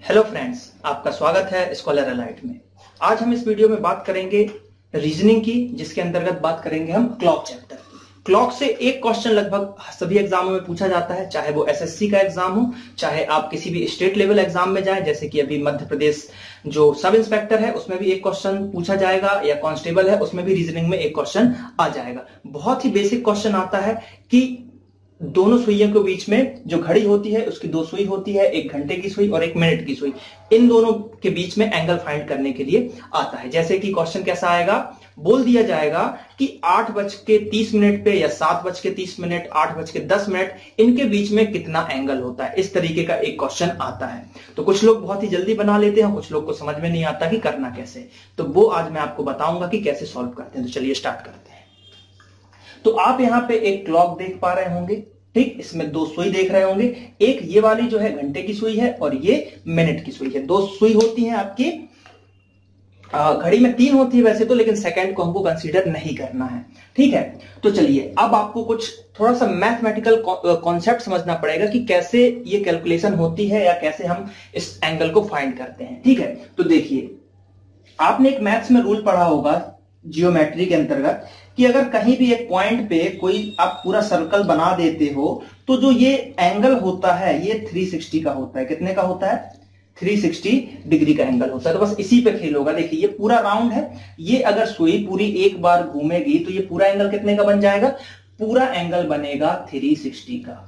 Hello friends, आपका स्वागत है स्कॉलर अलाइट में। आज हम इस वीडियो में बात करेंगे रीजनिंग की, जिसके अंतर्गत बात करेंगे हम क्लॉक चैप्टर की। क्लॉक से एक क्वेश्चन लगभग सभी एग्जामों में पूछा जाता है, चाहे वो एसएससी का एग्जाम हो, चाहे आप किसी भी स्टेट लेवल एग्जाम में जाएं, जैसे कि अभी मध्य प्रदेश जो सब इंस्पेक्टर है उसमें भी एक क्वेश्चन पूछा जाएगा, या कांस्टेबल है उसमें भी रीजनिंग में एक क्वेश्चन आ जाएगा। बहुत ही बेसिक क्वेश्चन आता है कि दोनों सुइयों के बीच में जो घड़ी होती है उसकी दो सुई होती है, 1 घंटे की सुई और 1 मिनट की सुई। इन दोनों के बीच में एंगल फाइंड करने के लिए आता है। जैसे कि क्वेश्चन कैसा आएगा, बोल दिया जाएगा कि 8:30 पे या 7:30, 8:10 इनके बीच में कितना एंगल होता है। इस तरीके का एक क्वेश्चन आता है। तो कुछ लोग बहुत ही जल्दी बना लेते हैं, कुछ लोग को समझ में नहीं आता कि करना कैसे। तो वो आज मैं आपको बताऊंगा कि कैसे सॉल्व करते हैं। तो चलिए स्टार्ट करते हैं। तो आप यहां पे एक क्लॉक देख पा रहे होंगे, ठीक। इसमें दो सुई देख रहे होंगे, एक ये वाली जो है घंटे की सुई है और ये मिनट की सुई है। दो सुई होती है आपकी, घड़ी में 3 होती है वैसे तो, लेकिन सेकंड को हमको कंसीडर नहीं करना है, ठीक है। तो चलिए अब आपको कुछ थोड़ा सा मैथमेटिकल कॉन्सेप्ट समझना पड़ेगा कि कैसे ये कैलकुलेशन होती है या कैसे हम इस एंगल को फाइंड करते हैं, ठीक है। तो देखिए, आपने एक मैथ्स में रूल पढ़ा होगा जियोमेट्री के अंतर्गत कि अगर कहीं भी एक पॉइंट पे कोई आप पूरा सर्कल बना देते हो तो जो ये एंगल होता है ये 360 का होता है। कितने का होता है? 360 डिग्री का एंगल होता है। तो बस इसी पे खेल होगा। देखिए ये पूरा राउंड है, ये अगर सुई पूरी एक बार घूमेगी तो ये पूरा एंगल कितने का बन जाएगा? पूरा एंगल बनेगा 360 का।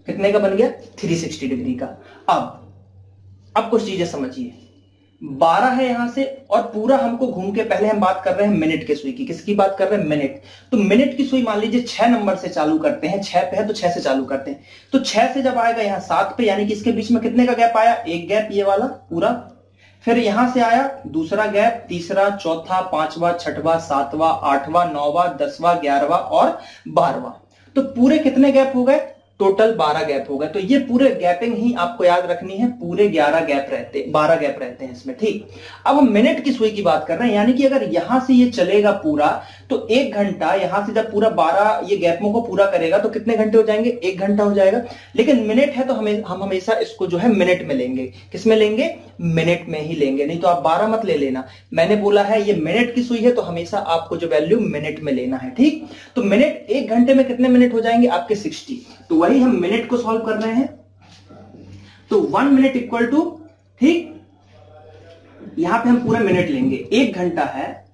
कितने का बन गया? 360 डिग्री का। अब कुछ चीजें समझिए। 12 है यहां से और पूरा हमको घूम के, पहले हम बात कर रहे हैं मिनट के सुई की। किसकी बात कर रहे हैं? मिनट। तो मिनट की सुई मान लीजिए 6 नंबर से चालू करते हैं, 6 पे है तो 6 से चालू करते हैं। तो 6 से जब आएगा यहां 7 पे, यानी कि इसके बीच में कितने का गैप आया? एक गैप ये वाला पूरा। फिर यहां से आया दूसरा गैप, तीसरा, चौथा, 5वां, 6वां, 7वां, 8वां, 9वां, 10वां, 11वां और 12वां। तो पूरे कितने गैप हो गए? टोटल 12 गैप होगा। तो ये पूरे गैपिंग ही आपको याद रखनी है, पूरे 12 गैप रहते हैं इसमें, ठीक। अब हम मिनट की सुई की बात कर रहे हैं, यानी कि अगर यहां से ये चलेगा पूरा तो 1 घंटा, यहां से जब पूरा 12 ये गैपों को पूरा करेगा तो कितने घंटे हो जाएंगे? 1 घंटा हो जाएगा। लेकिन मिनट है तो हम हमेशा इसको जो है मिनट में लेंगे। किस में लेंगे? मिनट में ही लेंगे, नहीं तो आप 12 मत ले लेना। मैंने बोला है ये मिनट की सुई है तो हमेशा आपको जो वैल्यू मिनट में लेना है, ठीक। तो मिनट, 1 घंटे में कितने मिनट हो जाएंगे आपके? 60। तो वही हम मिनट को सॉल्व कर रहे हैं। तो 1 मिनट इक्वल टू, ठीक, यहां पे हम पूरा मिनट लेंगे। 1 घंटा है,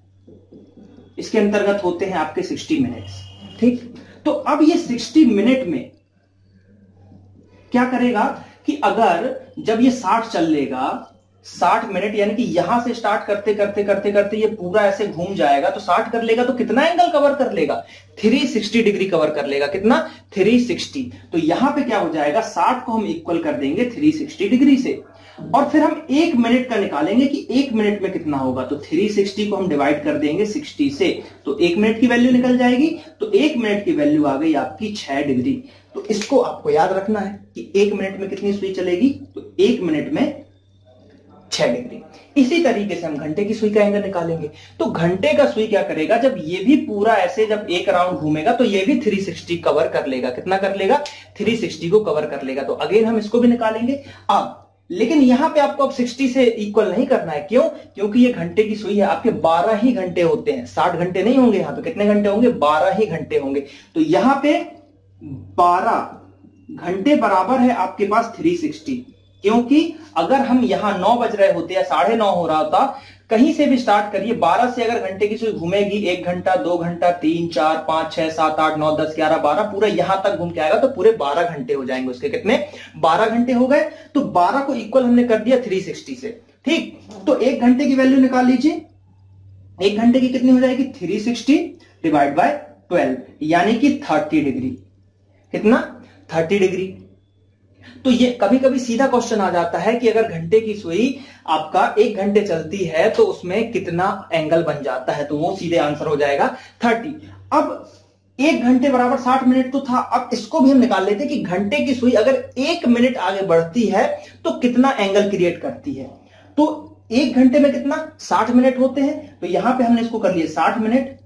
इसके अंतर्गत होते हैं आपके 60 मिनट्स, ठीक। तो अब ये 60 मिनट में क्या करेगा कि अगर जब ये 60 चल लेगा, 60 मिनट, यानी कि यहां से स्टार्ट करते करते करते करते ये पूरा ऐसे घूम जाएगा तो 60 कर लेगा तो कितना एंगल कवर कर लेगा? 360 डिग्री कवर कर लेगा। कितना? 360। तो यहां पे क्या हो जाएगा? 60 को हम इक्वल कर देंगे 360 डिग्री से, और फिर हम 1 मिनट का निकालेंगे कि 1 मिनट में कितना होगा। तो 360 को हम डिवाइड कर देंगे 60 से, तो 1 मिनट की वैल्यू निकल जाएगी। तो 1 मिनट की वैल्यू आ गई आपकी 6 डिग्री। तो इसको आपको याद रखना है कि 1 मिनट में कितनी सुई चलेगी? तो 1 मिनट में 6 डिग्री। इसी तरीके से हम घंटे की सुई का एंगल निकालेंगे। तो घंटे का सुई क्या करेगा? जब ये भी पूरा ऐसे जब एक राउंड घूमेगा तो ये भी 360 कवर कर लेगा। कितना कर लेगा? 360 को कवर कर लेगा। तो अगेन हम इसको भी निकालेंगे। अब लेकिन यहां पे आपको अब 60 से इक्वल नहीं करना है। क्यों? क्योंकि ये घंटे की सुई है, आपके 12 ही घंटे होते हैं, 60 घंटे नहीं होंगे। यहां पे कितने घंटे होंगे? 12 ही घंटे होंगे। तो यहां पे 12 घंटे बराबर है आपके पास 360। क्योंकि अगर हम यहां 9 बज रहे होते या 9:30 हो रहा होता, कहीं से भी स्टार्ट करिए, 12 से अगर घंटे की सुई घूमेगी, 1 घंटा, 2 घंटा, 3, 4, 5, 6, 7, 8, 9, 10, 11, 12, पूरा यहां तक घूम के आएगा तो पूरे 12 घंटे हो जाएंगे उसके। कितने? 12 घंटे हो गए। तो 12 को इक्वल हमने कर दिया 360 से, ठीक। तो 1 घंटे की वैल्यू निकाल लीजिए। 1 घंटे की कितनी हो जाएगी? 360 डिवाइड बाय 12, यानी कि 30 डिग्री। कितना? 30 डिग्री। तो ये कभी कभी सीधा क्वेश्चन आ जाता है कि अगर घंटे की सुई आपका 1 घंटे चलती है तो उसमें कितना एंगल बन जाता है, तो वो सीधे आंसर हो जाएगा 30। अब 1 घंटे बराबर 60 मिनट तो था। अब इसको भी हम निकाल लेते हैं कि घंटे की सुई अगर 1 मिनट आगे बढ़ती है तो कितना एंगल क्रिएट करती है। तो 1 घंटे में कितना? 60 मिनट होते हैं। तो यहां पे हमने इसको कर लिया 60 मिनट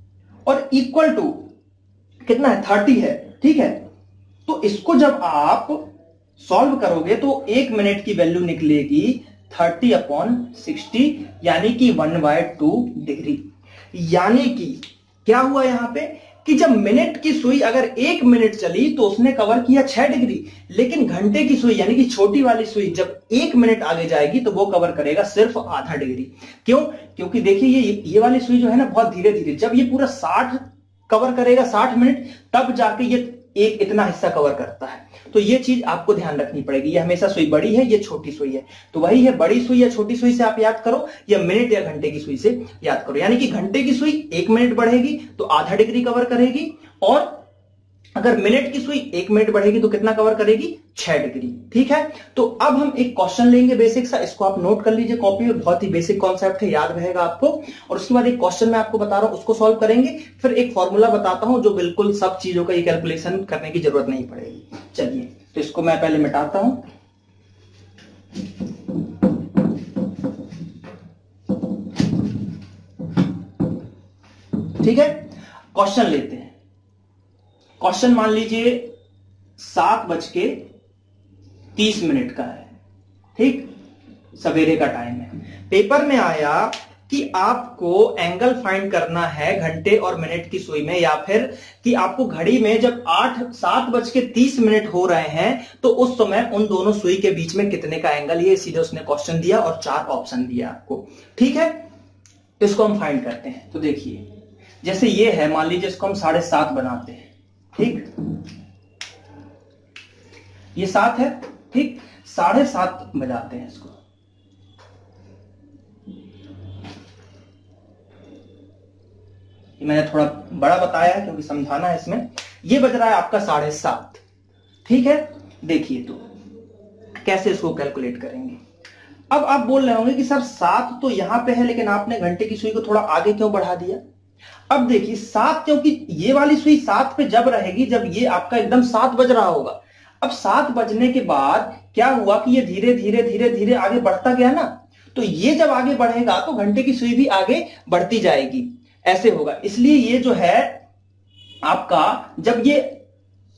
और इक्वल टू कितना है? 30 है, ठीक है। तो इसको जब आप सॉल्व करोगे तो 1 मिनट की वैल्यू निकलेगी 30/60 यानी कि 1/2 डिग्री। यानी कि क्या हुआ यहां पे कि जब मिनट की सुई अगर 1 मिनट चली तो उसने कवर किया 6 डिग्री, लेकिन घंटे की सुई यानी कि छोटी वाली सुई जब 1 मिनट आगे जाएगी तो वो कवर करेगा सिर्फ आधा डिग्री। क्यों? क्योंकि देखिए ये वाली सुई जो है ना बहुत धीरे धीरे, जब ये पूरा 60 कवर करेगा 60 मिनट, तब जाके ये एक इतना हिस्सा कवर करता है। तो ये चीज आपको ध्यान रखनी पड़ेगी। ये हमेशा सुई बड़ी है, ये छोटी सुई है, तो वही है बड़ी सुई या छोटी सुई से आप याद करो, या मिनट या घंटे की सुई से याद करो। यानी कि घंटे की सुई 1 मिनट बढ़ेगी तो आधा डिग्री कवर करेगी, और अगर मिनट की सुई 1 मिनट बढ़ेगी तो कितना कवर करेगी? 6 डिग्री। ठीक है, तो अब हम एक क्वेश्चन लेंगे बेसिक सा, इसको आप नोट कर लीजिए कॉपी में, बहुत ही बेसिक कॉन्सेप्ट है, याद रहेगा आपको। और उसके बाद एक क्वेश्चन मैं आपको बता रहा हूं, उसको सॉल्व करेंगे, फिर एक फॉर्मूला बताता हूं जो बिल्कुल सब चीजों का ये कैलकुलेशन करने की जरूरत नहीं पड़ेगी। चलिए, तो इसको मैं पहले मिटाता हूं। ठीक है, क्वेश्चन लेते हैं। क्वेश्चन मान लीजिए 7:30 का है, ठीक, सवेरे का टाइम है। पेपर में आया कि आपको एंगल फाइंड करना है घंटे और मिनट की सुई में, या फिर कि आपको घड़ी में जब 7:30 हो रहे हैं तो उस समय उन दोनों सुई के बीच में कितने का एंगल, ये सीधे उसने क्वेश्चन दिया और 4 ऑप्शन दिया आपको। ठीक है, इसको हम फाइंड करते हैं। तो देखिए, जैसे ये है, मान लीजिए इसको हम 7:30 बनाते हैं, ठीक, ये 7 है, ठीक, 7:30 बजाते हैं इसको। ये मैंने थोड़ा बड़ा बताया है क्योंकि समझाना है इसमें। ये बज रहा है आपका 7:30, ठीक है। देखिए तो कैसे इसको कैलकुलेट करेंगे। अब आप बोल रहे होंगे कि सर 7 तो यहां पे है, लेकिन आपने घंटे की सुई को थोड़ा आगे क्यों बढ़ा दिया? अब देखिए 7, क्योंकि ये वाली सुई 7 पे जब रहेगी जब ये आपका एकदम 7 बज रहा होगा। अब 7 बजने के बाद क्या हुआ कि ये धीरे धीरे धीरे धीरे आगे बढ़ता गया ना, तो ये जब आगे बढ़ेगा तो घंटे की सुई भी आगे बढ़ती जाएगी, ऐसे होगा। इसलिए ये जो है आपका, जब ये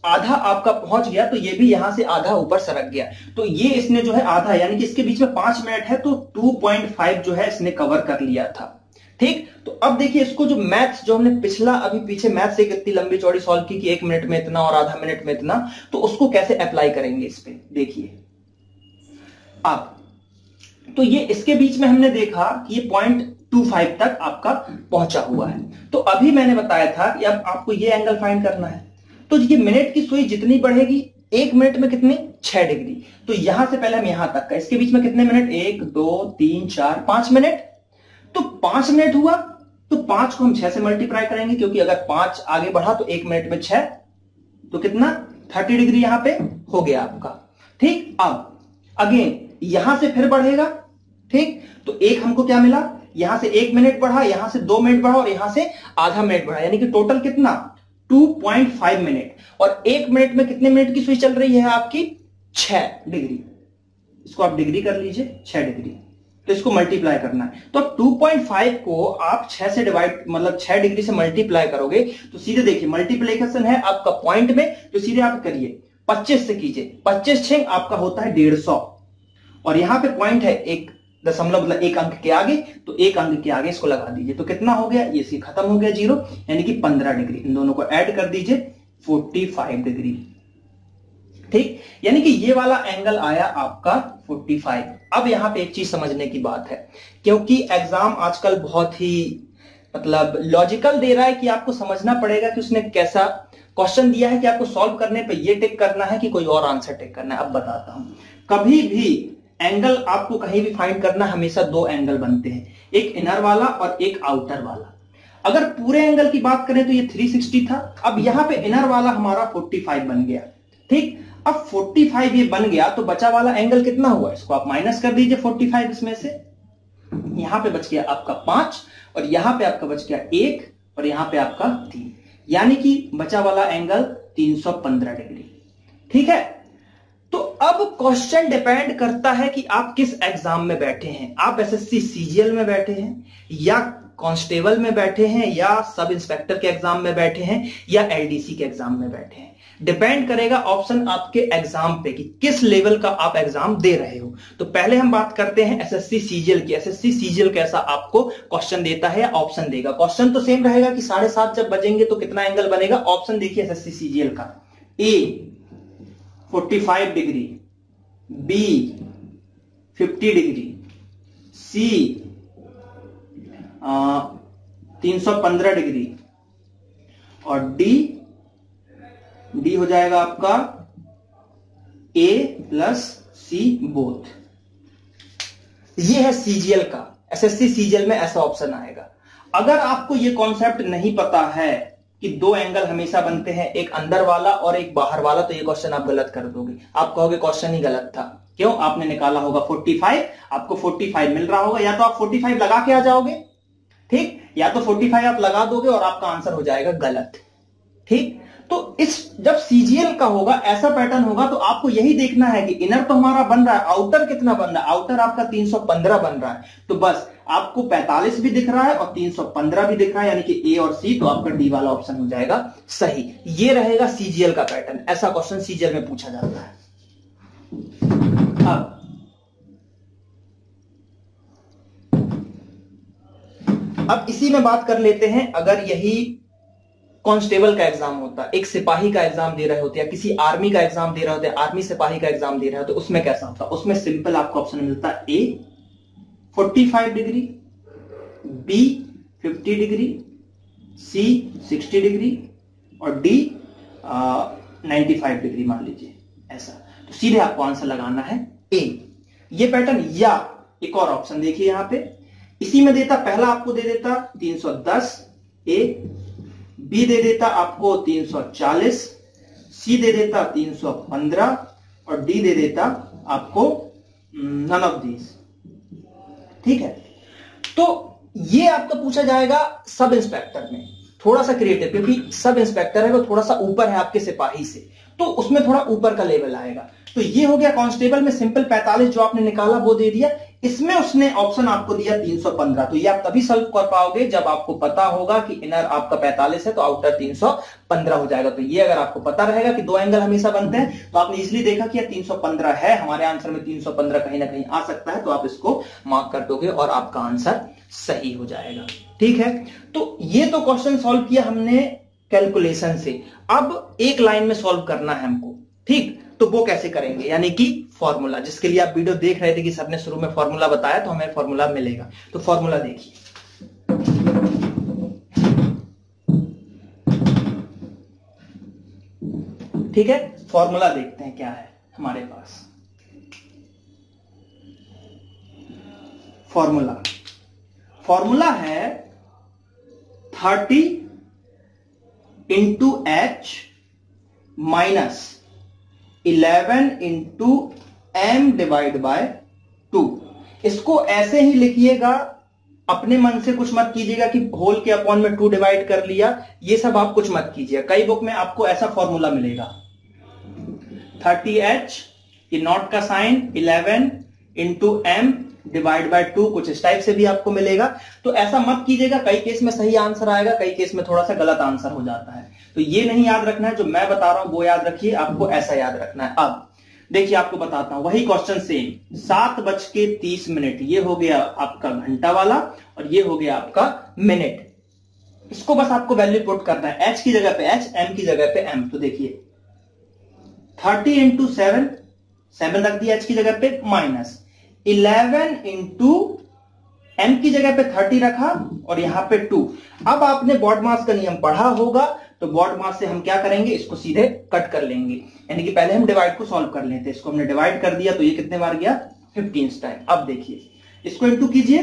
आधा आपका पहुंच गया तो ये भी यहां से आधा ऊपर सरक गया, तो ये इसने जो है आधा, यानी कि इसके बीच में 5 मिनट है, तो 2.5 जो है इसने कवर कर लिया था। ठीक, तो अब देखिए इसको जो मैथ्स जो हमने पिछला अभी पीछे मैथ्स एक इतनी लंबी चौड़ी सॉल्व की कि 1 मिनट में इतना और आधा मिनट में इतना, तो उसको कैसे अप्लाई करेंगे इस पे। देखिए अब तो ये इसके बीच में हमने देखा कि ये 0.25 तक आपका पहुंचा हुआ है। तो अभी मैंने बताया था कि अब आपको ये एंगल फाइंड करना है, तो ये मिनट की सुई जितनी बढ़ेगी 1 मिनट में कितनी, 6 डिग्री। तो यहां से पहले हम यहां तक का, इसके बीच में कितने मिनट, 1 2 3 4 5 मिनट। तो 5 मिनट हुआ, तो 5 को हम 6 से मल्टीप्लाई करेंगे, क्योंकि अगर 5 आगे बढ़ा तो 1 मिनट में 6, तो कितना 30 डिग्री यहां पे हो गया आपका। ठीक, अब अगेन यहां से फिर बढ़ेगा, ठीक, तो एक हमको क्या मिला, यहां से 1 मिनट बढ़ा, यहां से 2 मिनट बढ़ा और यहां से आधा मिनट बढ़ा, यानी कि टोटल कितना 2.5 मिनट। और 1 मिनट में कितने मिनट की सुई चल रही है आपकी, 6 डिग्री। इसको आप डिग्री कर लीजिए, 6 डिग्री, तो इसको मल्टीप्लाई करना है। तो 2.5 को आप 6 से डिवाइड, मतलब 6 डिग्री से मल्टीप्लाई करोगे तो सीधे देखिए मल्टीप्लिकेशन है आपका पॉइंट में, तो सीधे आप करिए 25 से कीजिए, 25 6 आपका होता है 150, और यहां पे पॉइंट है 1 दशमलव, मतलब 1 अंक के आगे, तो 1 अंक के आगे इसको लगा दीजिए, तो कितना हो गया, ये सी खत्म हो गया 0, यानी कि 15 डिग्री। इन दोनों को ऐड कर दीजिए, 45 डिग्री। ठीक, यानी कि ये वाला एंगल आया आपका 45। अब यहां पे एक चीज समझने की बात है, क्योंकि एग्जाम आजकल बहुत ही मतलब लॉजिकल दे रहा है कि आपको समझना पड़ेगा कि उसने कैसा क्वेश्चन दिया है कि आपको सॉल्व करने पे ये टिक करना है कि कोई और आंसर टिक करना है। अब बताता हूं, कभी भी एंगल आपको कहीं भी फाइंड करना, हमेशा 2 एंगल बनते हैं, एक इनर वाला और एक आउटर वाला। अगर पूरे एंगल की बात करें तो ये 360 था, अब यहां पे इनर वाला हमारा 45 बन गया। ठीक, अब 45 ये बन गया, तो बचा वाला एंगल कितना हुआ, इसको आप माइनस कर दीजिए 45 इसमें से, यहां पे बच गया आपका 5, और यहां पे आपका बच गया 1, और यहां पे आपका 3, यानी कि बचा वाला एंगल 315 डिग्री। ठीक है, तो अब क्वेश्चन डिपेंड करता है कि आप किस एग्जाम में बैठे हैं। आप एसएससी सीजीएल में बैठे हैं, या कांस्टेबल में बैठे हैं, या सब इंस्पेक्टर के एग्जाम में बैठे हैं, या एलडीसी के एग्जाम में बैठे हैं। डिपेंड करेगा ऑप्शन आपके एग्जाम पे कि किस लेवल का आप एग्जाम दे रहे हो। तो पहले हम बात करते हैं एसएससी सीजीएल की। एसएससी सीजीएल कैसा आपको क्वेश्चन देता है या ऑप्शन देगा। क्वेश्चन तो सेम रहेगा कि 7:30 जब बजेंगे तो कितना एंगल बनेगा। ऑप्शन देखिए एसएससी सीजीएल का, ए 45 डिग्री, बी 50 डिग्री, सी 315 डिग्री और डी हो जाएगा आपका ए प्लस सी बोथ। ये है सीजीएल का। एसएससी सीजीएल में ऐसा ऑप्शन आएगा। अगर आपको ये कॉन्सेप्ट नहीं पता है कि दो एंगल हमेशा बनते हैं, एक अंदर वाला और एक बाहर वाला, तो ये क्वेश्चन आप गलत कर दोगे। आप कहोगे क्वेश्चन ही गलत था। क्यों? आपने निकाला होगा 45, आपको 45 मिल रहा होगा, या तो आप 45 लगा के आ जाओगे, ठीक, या तो 45 आप लगा दोगे और आपका आंसर हो जाएगा गलत। ठीक, तो इस जब सीजीएल का होगा ऐसा पैटर्न होगा तो आपको यही देखना है कि इनर तो हमारा बन रहा है, आउटर कितना बन रहा है। आउटर आपका 315 बन रहा है, तो बस आपको 45 भी दिख रहा है और 315 भी दिख रहा है, यानी कि ए और सी, तो आपका डी वाला ऑप्शन हो जाएगा सही। ये रहेगा सीजीएल का पैटर्न। ऐसा क्वेश्चन सीजीएल में पूछा जाता है। अब इसी में बात कर लेते हैं, अगर यही कांस्टेबल का एग्जाम होता, एक सिपाही का एग्जाम दे रहे होते या किसी आर्मी का एग्जाम दे रहे होते, आर्मी सिपाही का एग्जाम दे रहे होते, उसमें कैसा होता। उसमें सिंपल आपको ऑप्शन मिलता है ए 45 डिग्री, बी 50 डिग्री, सी 60 डिग्री और डी 95 डिग्री मान लीजिए ऐसा। तो सीधे आपको आंसर लगाना है ए, ये पैटर्न। या एक और ऑप्शन देखिए यहां पे, इसी में देता, पहला आपको दे देता 310 ए, बी दे देता आपको 340, सी दे देता 315 और डी दे देता आपको नन ऑफ दीज। ठीक है, तो ये आपका पूछा जाएगा सब इंस्पेक्टर में। थोड़ा सा क्रिएटिव, क्योंकि सब इंस्पेक्टर है वो थोड़ा सा ऊपर है आपके सिपाही से, तो उसमें थोड़ा ऊपर का लेवल आएगा। तो ये हो गया कांस्टेबल में सिंपल 45 जो आपने निकाला वो दे दिया। इसमें उसने ऑप्शन आपको दिया 315, तो ये आप तभी सॉल्व कर पाओगे जब आपको पता होगा कि इनर आपका 45 है तो आउटर 315 हो जाएगा। तो ये अगर आपको पता रहेगा कि दो एंगल हमेशा बनते हैं, तो आपने इजीली देखा कि 315 है, हमारे आंसर में 315 कहीं ना कहीं आ सकता है, तो आप इसको मार्क कर दोगे और आपका आंसर सही हो जाएगा। ठीक है, तो ये तो क्वेश्चन सॉल्व किया हमने कैलकुलेशन से। अब एक लाइन में सॉल्व करना है हमको, ठीक, तो वो कैसे करेंगे, यानी कि फॉर्मूला, जिसके लिए आप वीडियो देख रहे थे कि सर ने शुरू में फॉर्मूला बताया, तो हमें फॉर्मूला मिलेगा। तो फॉर्मूला देखिए, ठीक है, फॉर्मूला देखते हैं क्या है हमारे पास। फॉर्मूला है 30 into H minus 11 into M divide by 2। इसको ऐसे ही लिखिएगा, अपने मन से कुछ मत कीजिएगा कि होल के अपॉन में 2 डिवाइड कर लिया, ये सब आप कुछ मत कीजिएगा। कई बुक में आपको ऐसा फॉर्मूला मिलेगा 30h, ये नॉट का sign, 11 into M divide by 2, कुछ इस टाइप से भी आपको मिलेगा। तो ऐसा मत कीजिएगा, कई केस में सही आंसर आएगा, कई केस में थोड़ा सा गलत आंसर हो जाता है। तो ये नहीं याद रखना है, जो मैं बता रहा हूं वो याद रखिए, आपको ऐसा याद रखना है। अब देखिए आपको बताता हूं, वही क्वेश्चन सेम, 7:30, ये हो गया आपका घंटा वाला और ये हो गया आपका मिनट। इसको बस आपको वैल्यू पुट करना है, एच की जगह पे एच, एम की जगह पे एम। तो देखिए 30 इंटू 7 रख दिया एच की जगह पे, माइनस 11 इंटू एम की जगह पे 30 रखा और यहां पे 2। अब आपने बॉड मास का नियम पढ़ा होगा, तो बॉड मास से हम क्या करेंगे, इसको सीधे कट कर लेंगे, यानी कि पहले हम डिवाइड को सॉल्व कर लेते हैं। इसको हमने डिवाइड कर दिया तो ये कितने बार गया, 15 टाइम। अब देखिए इसको इंटू कीजिए,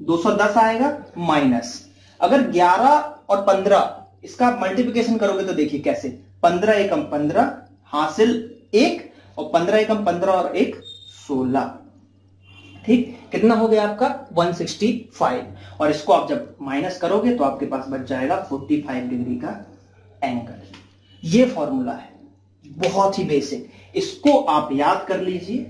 210 आएगा, माइनस अगर 11 और 15 इसका मल्टीप्लिकेशन करोगे तो देखिए कैसे, 15 एकम 15 हासिल 1 और 15 एकम 15 और 1 16। ठीक, कितना हो गया आपका 165। और इसको आप जब माइनस करोगे तो आपके पास बच जाएगा 45 डिग्री का एंगल। ये फॉर्मूला है, बहुत ही बेसिक, इसको आप याद कर लीजिए,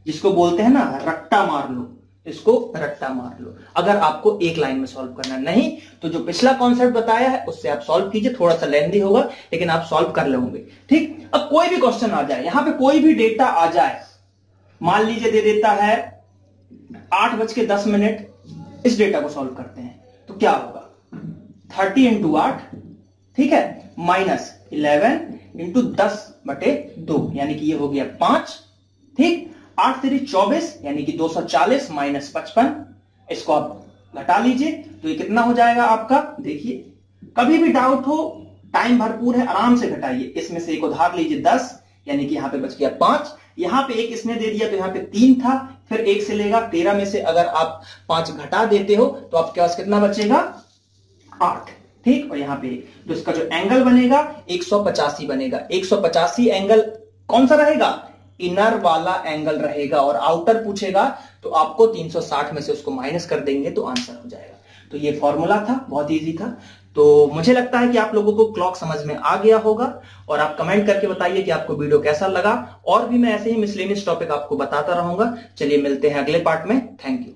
जिसको बोलते हैं ना रट्टा मार लो। इसको रट्टा मार लो अगर आपको एक लाइन में सॉल्व करना नहीं तो जो पिछला कॉन्सेप्ट बताया है उससे आप सॉल्व कीजिए। थोड़ा सा लेंथी होगा लेकिन आप सॉल्व कर लोगे। ठीक, अब कोई भी क्वेश्चन आ जाए, यहां पे कोई भी डेटा आ जाए, मान लीजिए दे देता है 8:10, इस डेटा को सॉल्व करते हैं तो क्या होगा 30 इंटू 8, ठीक है, माइनस 11 इंटू 10/2 यानी कि ये हो गया 5। ठीक, 8 3 24 यानी कि 240 माइनस 55, इसको आप घटा लीजिए तो ये कितना हो जाएगा आपका। देखिए कभी भी डाउट हो, टाइम भरपूर है, आराम से घटाइए। इसमें से एक उधार लीजिए 10 यानी कि यहां पे बच गया 5, यहां पे एक इसने दे दिया तो यहां पे 3 था, फिर एक से लेगा 13 में से अगर आप 5 घटा देते हो तो आपके पास कितना बचेगा 8। ठीक, और यहां पे तो इसका जो एंगल बनेगा 185 बनेगा। 185 एंगल कौन सा रहेगा, इनर वाला एंगल रहेगा, और आउटर पूछेगा तो आपको 360 में से उसको माइनस कर देंगे तो आंसर हो जाएगा। तो ये फॉर्मूला था, बहुत इजी था। तो मुझे लगता है कि आप लोगों को क्लॉक समझ में आ गया होगा, और आप कमेंट करके बताइए कि आपको वीडियो कैसा लगा, और भी मैं ऐसे ही मिसलेनियस टॉपिक आपको बताता रहूंगा। चलिए मिलते हैं अगले पार्ट में। Thank you.